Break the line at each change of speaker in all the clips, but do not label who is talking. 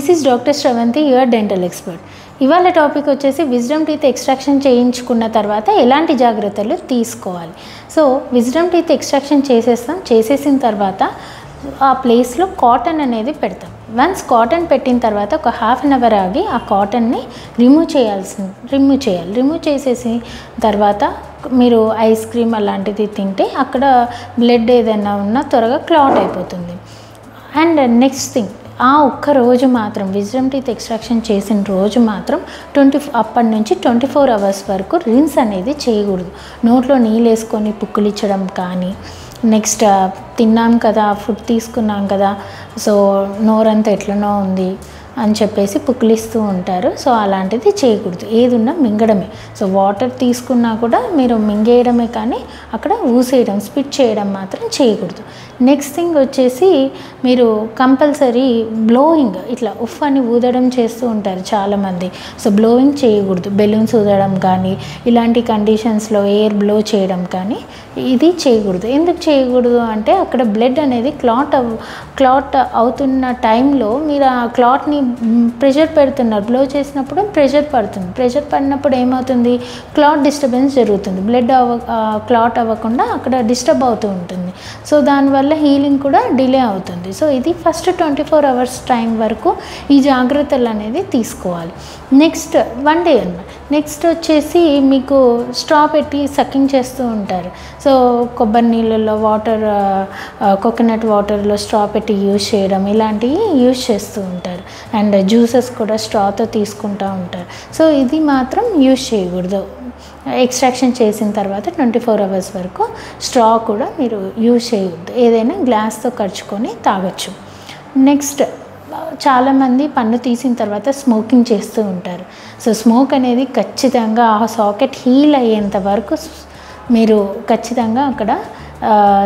This is doctor Sravanthi, your dental expert. ఇవాళ topic వచ్చేసి wisdom teeth extraction చేయించుకున్న తర్వాత ఎలాంటి జాగ్రత్తలు తీసుకోవాలి. సో విజ్డమ్ టీత్ ఎక్స్ట్రాక్షన్ చేసేసిన తర్వాత ఆ ప్లేస్లో కాటన్ అనేది పెడతాం. వన్స్ కాటన్ పెట్టిన తర్వాత ఒక హాఫ్ అన్ అవర్ ఆగి ఆ కాటన్ని రిమూవ్ చేయాలి. రిమూవ్ చేసేసి తర్వాత మీరు ఐస్ క్రీమ్ అలాంటిది తింటే అక్కడ బ్లడ్ ఏదైనా ఉన్నా త్వరగా క్లాట్ అయిపోతుంది. అండ్ నెక్స్ట్ థింగ్, ఆ ఒక్క రోజు మాత్రం విజ్డమ్ టీత్ ఎక్స్ట్రాక్షన్ చేసిన రోజు మాత్రం అప్పటి నుంచి 24 అవర్స్ వరకు రిన్స్ అనేది చేయకూడదు. నోట్లో నీళ్ళు వేసుకొని పుక్కులిచ్చడం కానీ, నెక్స్ట్ తిన్నాం కదా, ఫుడ్ తీసుకున్నాం కదా, సో నోరంతా ఎట్లనో ఉంది అని చెప్పేసి పుక్కిలిస్తూ ఉంటారు. సో అలాంటిది చేయకూడదు. ఏది ఉన్నా మింగడమే. సో వాటర్ తీసుకున్నా కూడా మీరు మింగేయడమే కానీ అక్కడ ఊసేయడం, స్పిట్ చేయడం మాత్రం చేయకూడదు. నెక్స్ట్ థింగ్ వచ్చేసి మీరు కంపల్సరీ బ్లోయింగ్, ఇట్లా ఉఫ్ అని ఊదడం చేస్తూ ఉంటారు చాలామంది. సో బ్లోయింగ్ చేయకూడదు. బెలూన్స్ ఊదడం కానీ, ఇలాంటి కండిషన్స్లో ఎయిర్ బ్లో చేయడం కానీ ఇది చేయకూడదు. ఎందుకు చేయకూడదు అంటే అక్కడ బ్లడ్ అనేది క్లాట్ అవుతున్న టైంలో మీరు ఆ క్లాట్ని ప్రెషర్ పెడుతున్నారు. బ్లో చేసినప్పుడు ప్రెషర్ పడుతుంది. ప్రెషర్ పడినప్పుడు ఏమవుతుంది, క్లాట్ డిస్టర్బెన్స్ జరుగుతుంది. బ్లడ్ క్లాట్ అవ్వకుండా అక్కడ డిస్టర్బ్ అవుతూ ఉంటుంది. సో దానివల్ల హీలింగ్ కూడా డిలే అవుతుంది. సో ఇది ఫస్ట్ 24 అవర్స్ టైం వరకు ఈ జాగ్రత్తలు అనేది తీసుకోవాలి. నెక్స్ట్ 1 డే అన్నమాట. నెక్స్ట్ వచ్చేసి మీకు స్ట్రా పెట్టి సక్కింగ్ చేస్తూ ఉంటారు. సో కొబ్బరి నీళ్ళల్లో కోకోనట్ వాటర్లో స్ట్రా పెట్టి యూజ్ చేయడం, ఇలాంటివి యూజ్ చేస్తూ ఉంటారు. అండ్ జ్యూసెస్ కూడా స్ట్రాతో తీసుకుంటూ ఉంటారు. సో ఇది మాత్రం యూజ్ చేయకూడదు. ఎక్స్ట్రాక్షన్ చేసిన తర్వాత 24 అవర్స్ వరకు స్ట్రా కూడా మీరు యూజ్ చేయకూడదు. ఏదైనా గ్లాస్తో కరుచుకొని తాగొచ్చు. నెక్స్ట్, చాలామంది పన్ను తీసిన తర్వాత స్మోకింగ్ చేస్తూ ఉంటారు. సో స్మోక్ అనేది ఖచ్చితంగా ఆ సాకెట్ హీల్ అయ్యేంత వరకు మీరు ఖచ్చితంగా అక్కడ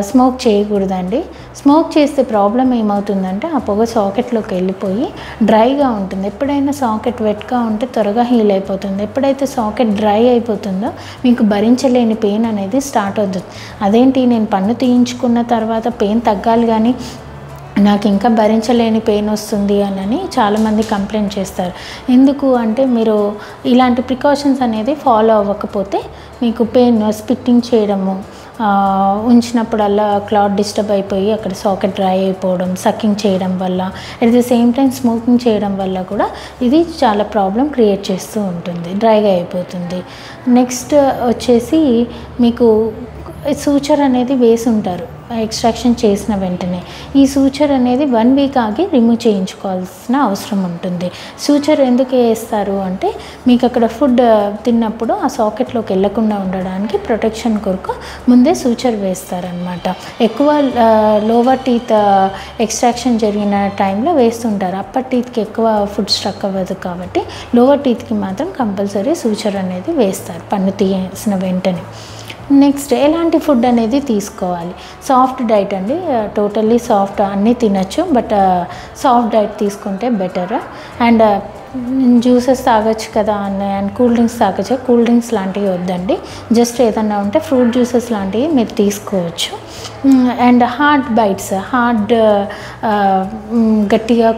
స్మోక్ చేయకూడదండి. స్మోక్ చేస్తే ప్రాబ్లం ఏమవుతుందంటే ఆ పొగ సాకెట్లోకి వెళ్ళిపోయి డ్రైగా ఉంటుంది. ఎప్పుడైనా సాకెట్ వెట్గా ఉంటే త్వరగా హీల్ అయిపోతుంది. ఎప్పుడైతే సాకెట్ డ్రై అయిపోతుందో మీకు భరించలేని పెయిన్ అనేది స్టార్ట్ అవుతుంది. అదేంటి, నేను పన్ను తీయించుకున్న తర్వాత పెయిన్ తగ్గాలి కానీ నాకు ఇంకా భరించలేని పెయిన్ వస్తుంది అని చాలామంది కంప్లైంట్ చేస్తారు. ఎందుకు అంటే మీరు ఇలాంటి ప్రికాషన్స్ అనేది ఫాలో అవ్వకపోతే మీకు పెయిన్, స్పిట్టింగ్ చేయడము, ఉంచినప్పుడల్లా క్లాట్ డిస్టర్బ్ అయిపోయి అక్కడ సాకెట్ డ్రై అయిపోవడం, సక్కింగ్ చేయడం వల్ల, at the same time smoking చేయడం వల్ల కూడా ఇది చాలా ప్రాబ్లం క్రియేట్ చేస్తూ ఉంటుంది, డ్రైగా అయిపోతుంది. నెక్స్ట్ వచ్చేసి మీకు సూచర్ అనేది వేసి ఉంటారు ఎక్స్ట్రాక్షన్ చేసిన వెంటనే. ఈ సూచర్ అనేది 1 వీక్ ఆగి రిమూవ్ చేయించుకోవాల్సిన అవసరం ఉంటుంది. సూచర్ ఎందుకు వేస్తారు అంటే మీకు అక్కడ ఫుడ్ తిన్నప్పుడు ఆ సాకెట్లోకి వెళ్ళకుండా ఉండడానికి ప్రొటెక్షన్ కొరకు ముందే సూచర్ వేస్తారనమాట. ఎక్కువ లోవర్ టీత్ ఎక్స్ట్రాక్షన్ జరిగిన టైంలో వేస్తుంటారు. అప్పర్ టీత్కి ఎక్కువ ఫుడ్ స్ట్రక్ అవ్వదు కాబట్టి లోవర్ టీత్కి మాత్రం కంపల్సరీ సూచర్ అనేది వేస్తారు పన్ను తీసిన వెంటనే. నెక్స్ట్, ఎలాంటి ఫుడ్ అనేది తీసుకోవాలి? సాఫ్ట్ డైట్ అండి. టోటల్లీ సాఫ్ట్ అన్నీ తినచ్చు, బట్ సాఫ్ట్ డైట్ తీసుకుంటే బెటర్. అండ్ జ్యూసెస్ తాగొచ్చు కదా అండ్ కూల్ డ్రింక్స్ తాగొచ్చు. కూల్ డ్రింక్స్ లాంటివి వద్దండి. జస్ట్ ఏదన్నా ఉంటే ఫ్రూట్ జ్యూసెస్ లాంటివి మీరు తీసుకోవచ్చు. అండ్ హార్డ్ బైట్స్, గట్టిగా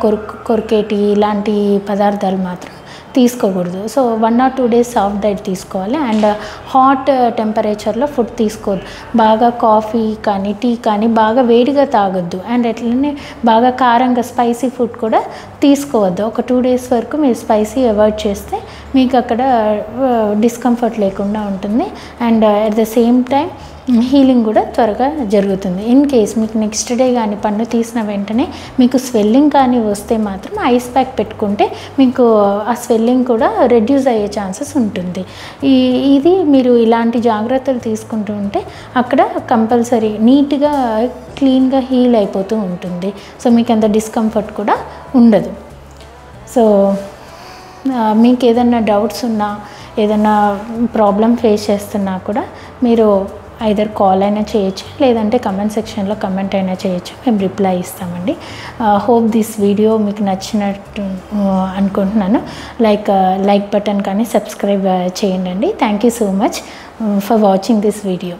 కొరికేటి ఇలాంటి పదార్థాలు మాత్రం తీసుకోకూడదు. So 1 or 2 days soft diet తీసుకోవాలి. అండ్ హాట్ టెంపరేచర్లో ఫుడ్ తీసుకోవద్దు. బాగా కాఫీ కానీ టీ కానీ బాగా వేడిగా తాగొద్దు. అండ్ అట్లనే బాగా కారంగా స్పైసీ ఫుడ్ కూడా తీసుకోవద్దు. ఒక 2 days వరకు మీరు స్పైసీ అవాయిడ్ చేస్తే మీకు అక్కడ డిస్కంఫర్ట్ లేకుండా ఉంటుంది. And at the same time healing కూడా త్వరగా జరుగుతుంది. ఇన్ కేస్ మీకు నెక్స్ట్ డే కానీ పన్ను తీసిన వెంటనే మీకు స్వెల్లింగ్ కానీ వస్తే మాత్రం ఐస్ ప్యాక్ పెట్టుకుంటే మీకు ఆ స్వెల్లింగ్ కూడా రెడ్యూస్ అయ్యే ఛాన్సెస్ ఉంటుంది. ఇది మీరు ఇలాంటి జాగ్రత్తలు తీసుకుంటూ ఉంటే అక్కడ కంపల్సరీ నీట్గా క్లీన్గా హీల్ అయిపోతూ ఉంటుంది. సో మీకు అంత డిస్కంఫర్ట్ కూడా ఉండదు. సో మీకు ఏదైనా డౌట్స్ ఉన్నా, ఏదైనా ప్రాబ్లం ఫేస్ చేస్తున్నా కూడా మీరు ఐదర్ కాల్ అయినా చేయొచ్చు, లేదంటే కమెంట్ సెక్షన్లో కమెంట్ అయినా చేయొచ్చు. మేము రిప్లై ఇస్తామండి. హోప్ దిస్ వీడియో మీకు నచ్చినట్టు అనుకుంటున్నాను. లైక్ బటన్ కానీ సబ్స్క్రైబ్ చేయండి. Thank you so much for watching this video.